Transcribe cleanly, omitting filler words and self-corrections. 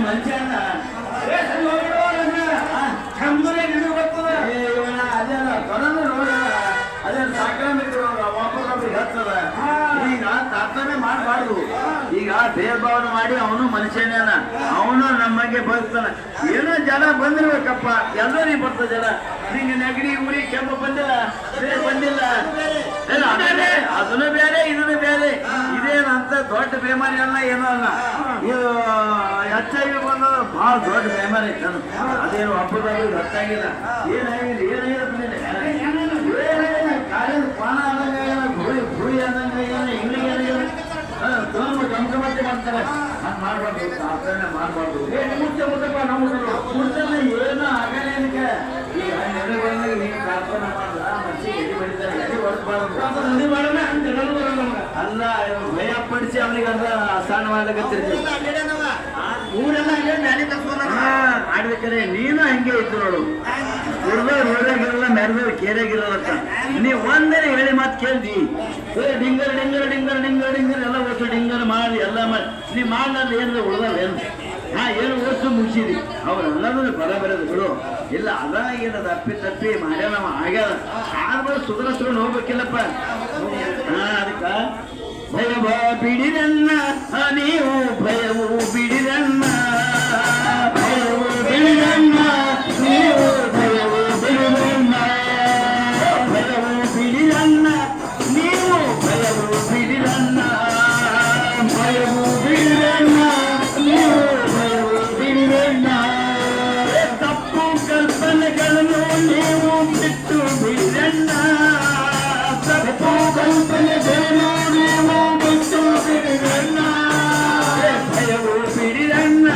ಮನುಷ್ಯ ಅದೇನ ಕೊರೋನಾ ರೋಗ ಅದೇ ಸಾಂಕ್ರಾಮಿಕ ರೋಗ ಒಬ್ಬರೊಬ್ಬರಿಗೆ ಹತ್ತದ. ಈಗ ತಾತನೇ ಮಾಡಬಾರ್ದು. ಈಗ ಭೇದ ಭಾವನೆ ಮಾಡಿ ಅವನು ಮನುಷ್ಯನೇನ, ಅವನು ನಮಗೆ ಬದುಕ್ತಾನ. ಏನೋ ಜನ ಬಂದಿರ್ಬೇಕಪ್ಪ, ಎಲ್ಲರಿಗೂ ಬರ್ತದೆ ಜನ. ನಿಂಗೆ ನೆಗಡಿ ಉರಿ ಕೆಮ್ಮು ಬಂದಿಲ್ಲ, ಬಂದಿಲ್ಲ, ಅದನ್ನು ಬೇರೆ ಇದನ್ನು ಬೇರೆ. ಇದೇನಂತ ದೊಡ್ಡ ಬೇಮಾರಿ ಅಲ್ಲ, ಏನೋ ಅಲ್ಲ. ಇದು HIV ಬಂದದ ಭಾಳ ದೊಡ್ಡ ಬೇಮಾರಿ ಐತೆ. ಅದೇನು ಹಬ್ಬದಾಗ ಗೊತ್ತಾಗಿಲ್ಲ. ಏನಾಗಿದೆ ಕಾಲಿನ ಪಾನ ಆದಂಗೆ, ಗುಳಿ ಆದಂಗೆ, ಇಂಗ್ಲಿಗೆ ಗಮಗಮತೆ ಮಾಡ್ತಾರೆ. ಹಂಗೆ ಮಾಡ್ಬಾರ್ದು, ಪ್ರಾರ್ಥನೆ ಮಾಡ್ಬಾರ್ದು. ಮುಟ್ಟಲ್ಲ ಏನೋ ಆಗಲೇನಕ್ಕೆ. ಈಗ ನೆರೆಗಳಿಗೆ ನೀವು ಪ್ರಾರ್ಥನೆ ಮಾಡಿದ್ರ ಮನುಷ್ಯ ಎಡಿ ಬಡಿತಾರೆ, ಎಡಿ ಹೊಡೆದ್ಬಾರ್ದು. ಅಲ್ಲ ಭಯ ಪಡಿಸಿ ಅವನಿಗೆ ಅದ ಸಣ್ಣ ಮಾಡ್ಲಿಕ್ಕೆ ಊರೆಲ್ಲ ಆಡ್ಬೇಕಾರೆ ನೀನು ಹಂಗೆ ಇತ್ತು ನೋಡು. ಹುಡುಗರು ರೋಡಾಗಿರಲ್ಲ, ಮೆರೆದವ್ರು ಕೇರಾಗಿರಲ್ಲ ಅಂತ ನೀವು ಒಂದೇ ಹೇಳಿ ಮಾತು ಕೇಳ್ದಿ. ಡಿಂಗರ್ ಡಿಂಗರ್ ಡಿಂಗರ್ ಡಿಂಗರ್ ಡಿಂಗರ್ ಎಲ್ಲ ಓಸು ಡಿಂಗರ್ ಮಾಡಿ ಎಲ್ಲ ಮಾಡಿ ನೀವು ಮಾಡ್ಲಾರ್ದು ಏನಿದೆ ಉಳ್ದಲ್ಲ ಏನು. ಏನು ಓಸು ಮುಗಿಸಿದಿ ಅವರೆಲ್ಲರೂ ಬರೋದು ಬಿಡು. ಇಲ್ಲ ಅದಾಗಿರೋದು ಅಪ್ಪಿ ತಪ್ಪಿ ಮಾಡ್ಯಾನ ಆಗ್ಯಾದ. ಆದ್ಮೇಲೆ ಸುಧಾರಿಸ್ಕೊಂಡು ಹೋಗ್ಬೇಕಿಲ್ಲಪ್ಪ. ಅದಕ್ಕ ಭಯವ ಬಿಡಿದನ್ನ ನೀವು, ಭಯವು ಬಿಡಿದನ್ನ, ಭಯವು ಬಿಡಿದನ್ನ ನೀವು, ಭಯವು ಬಿಡಿದನ್ನ, ಭಯವು ಬಿಡಿದನ್ನ ನೀವು, ಭಯವು ಬಿಡಿದನ್ನ, ಭಯವು ಬಿಡಿದನ್ನ ನೀವು, ಭಯವು ಬಿಡಿದನ್ನ. ತಪ್ಪು ಕಲ್ಪನೆಗಳನ್ನು ನೀವು ಬಿಟ್ಟು ಬಿಡಿದನ್ನ, ತಪ್ಪು ಕಲ್ಪನೆಗಳನ್ನು ನೀವು ಬಿಟ್ಟು ಬಿಡಿದನ್ನ, ಭಯವು ಬಿಡಿದನ್ನ.